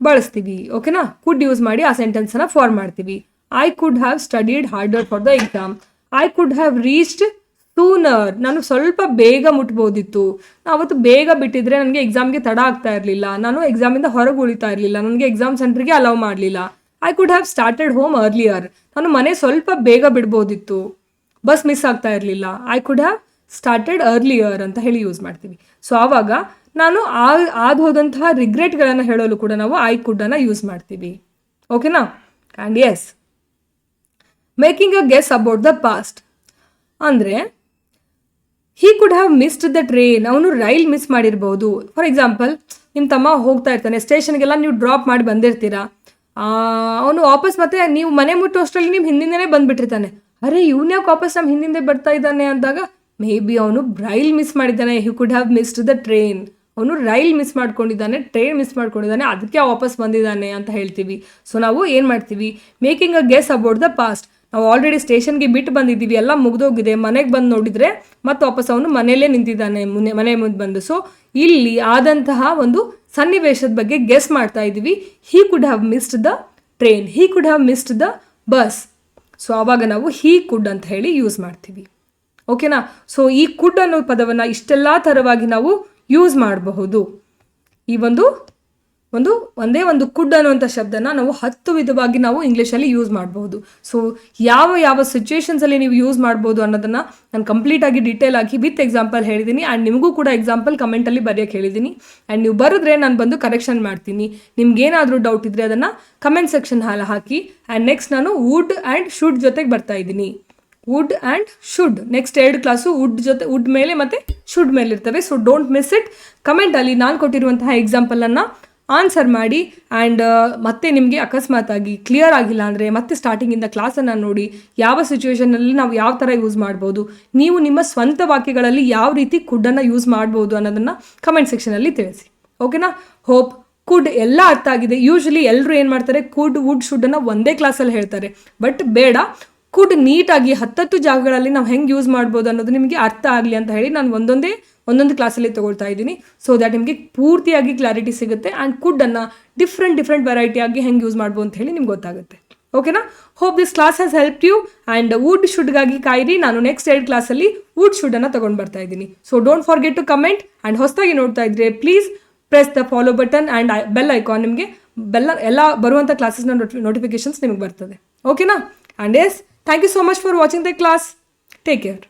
ಬಳಸ್ತೀವಿ. ಓಕೆನಾ? ಕುಡ್ ಯೂಸ್ ಮಾಡಿ ಆ ಸೆಂಟೆನ್ಸನ್ನು ಫಾರ್ಮ್ ಮಾಡ್ತೀವಿ. I could have studied harder for the exam. I could have reached sooner. ನಾನು ಸ್ವಲ್ಪ ಬೇಗ ಮುಟ್ಬೋದಿತ್ತು, ಅವತ್ತು ಬೇಗ ಬಿಟ್ಟಿದ್ರೆ ನನಗೆ ಎಕ್ಸಾಮ್ಗೆ ತಡ ಆಗ್ತಾ ಇರಲಿಲ್ಲ, ನಾನು ಎಕ್ಸಾಮಿಂದ ಹೊರಗೆ ಉಳಿತಾ ಇರಲಿಲ್ಲ, ನನಗೆ ಎಕ್ಸಾಮ್ ಸೆಂಟ್ರಿಗೆ ಅಲೌ ಮಾಡಲಿಲ್ಲ. I could have started home earlier. ನಾನು ಮನೆ ಸ್ವಲ್ಪ ಬೇಗ ಬಿಡ್ಬೋದಿತ್ತು, ಬಸ್ ಮಿಸ್ ಆಗ್ತಾ ಇರಲಿಲ್ಲ. I could have started earlier ಅಂತ ಹೇಳಿ ಯೂಸ್ ಮಾಡ್ತೀವಿ. ಸೊ ಆವಾಗ ನಾನು ಆದ ಹೋದಂತಹ ರಿಗ್ರೆಟ್ಗಳನ್ನು ಹೇಳಲು ಕೂಡ ನಾವು ಐ ಕುಡ್ಡನ್ನು ಯೂಸ್ ಮಾಡ್ತೀವಿ. ಓಕೆನಾ? And yes, making a guess about the past. ಅಂದರೆ he could have missed the train. ಅವನು ರೈಲ್ ಮಿಸ್ ಮಾಡಿರ್ಬೋದು. ಫಾರ್ ಎಕ್ಸಾಂಪಲ್, ನಿಮ್ಮ ತಮ್ಮ ಹೋಗ್ತಾ ಇರ್ತಾನೆ, ಸ್ಟೇಷನ್ಗೆಲ್ಲ ನೀವು ಡ್ರಾಪ್ ಮಾಡಿ ಬಂದಿರ್ತೀರಾ, ಅವನು ವಾಪಸ್ ಮತ್ತೆ ನೀವು ಮನೆ ಮುಟ್ಟೋ ಅಷ್ಟರಲ್ಲಿ ನೀವು ಹಿಂದಿಂದನೇ ಬಂದುಬಿಟ್ಟಿರ್ತಾನೆ. ಅರೆ ಇವ್ನು ಯಾಕೆ ವಾಪಸ್ ನಮ್ಮ ಹಿಂದಿಂದೆ ಬರ್ತಾ ಇದ್ದಾನೆ ಅಂದಾಗ ಮೇ ಬಿ ಅವನು ರೈಲ್ ಮಿಸ್ ಮಾಡಿದ್ದಾನೆ. He could have missed the train. ಅವನು ರೈಲ್ ಮಿಸ್ ಮಾಡ್ಕೊಂಡಿದ್ದಾನೆ, ಟ್ರೈನ್ ಮಿಸ್ ಮಾಡ್ಕೊಂಡಿದ್ದಾನೆ, ಅದಕ್ಕೆ ವಾಪಸ್ ಬಂದಿದ್ದಾನೆ ಅಂತ ಹೇಳ್ತೀವಿ. ಸೊ ನಾವು ಏನು ಮಾಡ್ತೀವಿ, making a guess about the past. ನಾವು ಆಲ್ರೆಡಿ ಸ್ಟೇಷನ್ಗೆ ಬಿಟ್ಟು ಬಂದಿದ್ದೀವಿ, ಎಲ್ಲ ಮುಗಿದೋಗಿದೆ, ಮನೆಗೆ ಬಂದು ನೋಡಿದರೆ ಮತ್ತೆ ವಾಪಸ್ ಅವನು ಮನೆಯಲ್ಲೇ ನಿಂತಿದ್ದಾನೆ, ಮನೆ ಮುಂದೆ ಬಂದು. ಸೊ ಇಲ್ಲಿ ಆದಂತಹ ಒಂದು ಸನ್ನಿವೇಶದ ಬಗ್ಗೆ ಗೆಸ್ ಮಾಡ್ತಾ ಇದ್ದೀವಿ. He could have missed the train, he could have missed the bus. So ಆವಾಗ ನಾವು ಹಿ ಕುಡ್ ಅಂತ ಹೇಳಿ ಯೂಸ್ ಮಾಡ್ತೀವಿ. ಓಕೆನಾ? ಸೊ ಈ ಕುಡ್ ಅನ್ನೋ ಪದವನ್ನು ಇಷ್ಟೆಲ್ಲ ಥರವಾಗಿ ನಾವು ಯೂಸ್ ಮಾಡಬಹುದು. ಈ ಒಂದೇ ಒಂದು ಕುಡ್ ಅನ್ನುವಂಥ ಶಬ್ದನ ನಾವು 10 ವಿಧವಾಗಿ ನಾವು ಇಂಗ್ಲೀಷಲ್ಲಿ ಯೂಸ್ ಮಾಡಬಹುದು. ಸೊ ಯಾವ ಸಿಚುವೇಶನ್ಸಲ್ಲಿ ನೀವು ಯೂಸ್ ಮಾಡ್ಬೋದು ಅನ್ನೋದನ್ನು ನಾನು ಕಂಪ್ಲೀಟಾಗಿ ಡೀಟೇಲ್ ಆಗಿ ವಿತ್ ಎಕ್ಸಾಂಪಲ್ ಹೇಳಿದ್ದೀನಿ. ಆ್ಯಂಡ್ ನಿಮಗೂ ಕೂಡ ಎಕ್ಸಾಂಪಲ್ ಕಮೆಂಟಲ್ಲಿ ಬರೆಯೋಕ್ಕೆ ಹೇಳಿದ್ದೀನಿ. ಆ್ಯಂಡ್ ನೀವು ಬರೆದ್ರೆ ನಾನು ಬಂದು ಕರೆಕ್ಷನ್ ಮಾಡ್ತೀನಿ. ನಿಮ್ಗೇನಾದರೂ ಡೌಟ್ ಇದ್ದರೆ ಅದನ್ನು ಕಮೆಂಟ್ ಸೆಕ್ಷನ್ ಹಾಕಿ. ಆ್ಯಂಡ್ ನೆಕ್ಸ್ಟ್ ನಾನು ವುಡ್ ಆ್ಯಂಡ್ ಶುಡ್ ಜೊತೆಗೆ ಬರ್ತಾ ಇದ್ದೀನಿ. Would and should next 2 class would ಮೇಲೆ ಮತ್ತು ಶುಡ್ ಮೇಲೆ ಇರ್ತವೆ. So don't miss it. ಕಮೆಂಟಲ್ಲಿ ನಾನು ಕೊಟ್ಟಿರುವಂತಹ ಎಕ್ಸಾಂಪಲನ್ನು ಆನ್ಸರ್ ಮಾಡಿ. ಆ್ಯಂಡ್ ಮತ್ತೆ ನಿಮಗೆ ಅಕಸ್ಮಾತಾಗಿ ಕ್ಲಿಯರ್ ಆಗಿಲ್ಲ ಅಂದರೆ ಮತ್ತೆ ಸ್ಟಾರ್ಟಿಂಗಿಂದ ಕ್ಲಾಸನ್ನು ನೋಡಿ ಯಾವ ಸಿಚುವೇಷನಲ್ಲಿ ನಾವು ಯಾವ ಥರ ಯೂಸ್ ಮಾಡ್ಬೋದು, ನೀವು ನಿಮ್ಮ ಸ್ವಂತ ವಾಕ್ಯಗಳಲ್ಲಿ ಯಾವ ರೀತಿ ಕುಡ್ಡನ್ನು ಯೂಸ್ ಮಾಡ್ಬೋದು ಅನ್ನೋದನ್ನು ಕಮೆಂಟ್ ಸೆಕ್ಷನಲ್ಲಿ ತಿಳಿಸಿ. ಓಕೆನಾ? ಹೋಪ್ ಕುಡ್ ಎಲ್ಲ ಅರ್ಥ ಆಗಿದೆ. ಯೂಶ್ವಲಿ ಎಲ್ಲರೂ ಏನು ಮಾಡ್ತಾರೆ, ಕುಡ್ ವುಡ್ ಶುಡ್ಡನ್ನು ಒಂದೇ ಕ್ಲಾಸಲ್ಲಿ ಹೇಳ್ತಾರೆ. ಬಟ್ ಬೇಡ, ಕುಡ್ ನೀಟಾಗಿ 10 ಜಾಗಗಳಲ್ಲಿ ನಾವು ಹೆಂಗೆ ಯೂಸ್ ಮಾಡ್ಬೋದು ಅನ್ನೋದು ನಿಮಗೆ ಅರ್ಥ ಆಗಲಿ ಅಂತ ಹೇಳಿ ನಾನು ಒಂದೊಂದು ಕ್ಲಾಸಲ್ಲಿ ತೊಗೊಳ್ತಾ ಇದ್ದೀನಿ. ಸೊ ದ್ಯಾಟ್ ನಿಮಗೆ ಪೂರ್ತಿಯಾಗಿ ಕ್ಲಾರಿಟಿ ಸಿಗುತ್ತೆ. ಆ್ಯಂಡ್ ಕುಡ್ಡನ್ನು ಡಿಫ್ರೆಂಟ್ ವೆರೈಟಿಯಾಗಿ ಹೆಂಗೆ ಯೂಸ್ ಮಾಡ್ಬೋದು ಅಂತ ಹೇಳಿ ನಿಮ್ಗೆ ಗೊತ್ತಾಗುತ್ತೆ. ಓಕೆನಾ? Hope this class has help you. And would ಶುಡ್ಗಾಗಿ ಕಾಯಿರಿ. ನಾನು ನೆಕ್ಸ್ಟ್ 2 ಕ್ಲಾಸಲ್ಲಿ ವುಡ್ ಶುಡ್ಡನ್ನು ತೊಗೊಂಡು ಬರ್ತಾ ಇದ್ದೀನಿ. So don't forget to comment. And ಹೊಸದಾಗಿ ನೋಡ್ತಾ ಇದ್ರೆ please press the follow button and bell icon. ನಿಮಗೆ ಎಲ್ಲ ಬರುವಂಥ ಕ್ಲಾಸಸ್ನ ನೋಟಿಫಿಕೇಶನ್ಸ್ ನಿಮಗೆ ಬರ್ತದೆ. ಓಕೆನಾ? And yes, thank you so much for watching the class. Take care.